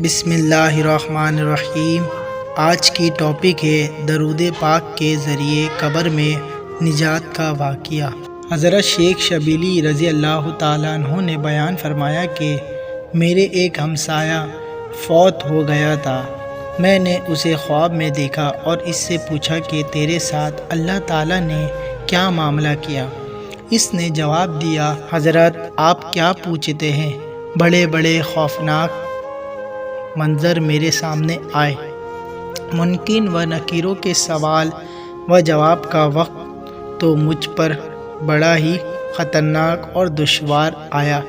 بسم اللہ الرحمن الرحیم۔ آج کی ٹاپک ہے درود پاک کے ذریعے قبر میں نجات کا واقعہ۔ حضرت شیخ شبیلی رضی اللہ تعالیٰ عنہ نے بیان فرمایا کہ میرے ایک ہمسایہ فوت ہو گیا تھا۔ میں نے اسے خواب میں دیکھا اور اس سے پوچھا کہ تیرے ساتھ اللہ تعالیٰ نے کیا معاملہ کیا؟ اس نے جواب دیا، حضرت آپ کیا پوچھتے ہیں؟ بڑے بڑے خوفناک منظر میرے سامنے آئے۔ منکر و نکیروں کے سوال و جواب کا وقت تو مجھ پر بڑا ہی خطرناک اور دشوار آیا،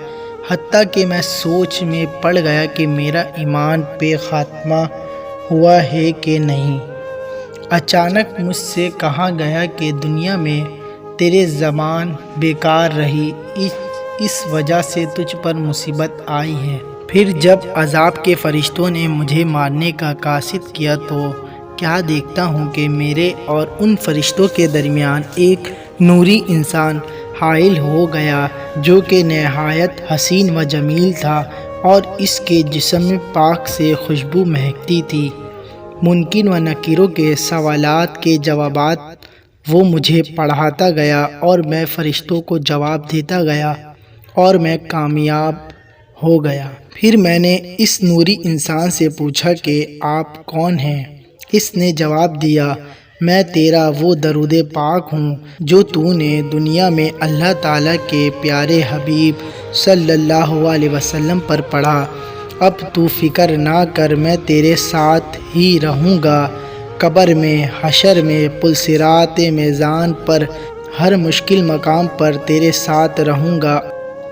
حتیٰ کہ میں سوچ میں پڑ گیا کہ میرا ایمان پہ خاتمہ ہوا ہے کہ نہیں۔ اچانک مجھ سے کہا گیا کہ دنیا میں تیرے زمان بیکار رہی، اس وجہ سے تجھ پر مصیبت آئی ہے۔ پھر جب عذاب کے فرشتوں نے مجھے مارنے کا قاصد کیا تو کیا دیکھتا ہوں کہ میرے اور ان فرشتوں کے درمیان ایک نوری انسان حائل ہو گیا جو کہ نہایت حسین و جمیل تھا اور اس کے جسم پاک سے خوشبو مہکتی تھی۔ منکر و نکیروں کے سوالات کے جوابات وہ مجھے پڑھاتا گیا اور میں فرشتوں کو جواب دیتا گیا اور میں کامیاب ہو گیا۔ پھر میں نے اس نوری انسان سے پوچھا کہ آپ کون ہیں؟ اس نے جواب دیا، میں تیرا وہ درود پاک ہوں جو تو نے دنیا میں اللہ تعالیٰ کے پیارے حبیب صلی اللہ علیہ وسلم پر پڑھا۔ اب تو فکر نہ کر، میں تیرے ساتھ ہی رہوں گا، قبر میں، حشر میں، پل صراط میزان پر، ہر مشکل مقام پر تیرے ساتھ رہوں گا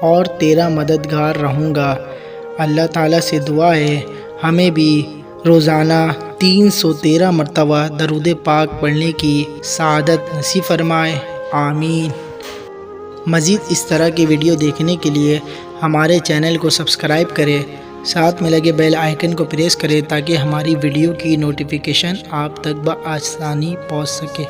اور تیرا مددگار رہوں گا۔ اللہ تعالیٰ سے دعا ہے ہمیں بھی روزانہ 313 مرتبہ درود پاک پڑھنے کی سعادت نصیب فرمائے، آمین۔ مزید اس طرح کی ویڈیو دیکھنے کے لیے ہمارے چینل کو سبسکرائب کریں، ساتھ میں لگے بیل آئیکن کو پریس کریں تاکہ ہماری ویڈیو کی نوٹیفیکیشن آپ تک بآسانی پہنچ سکے۔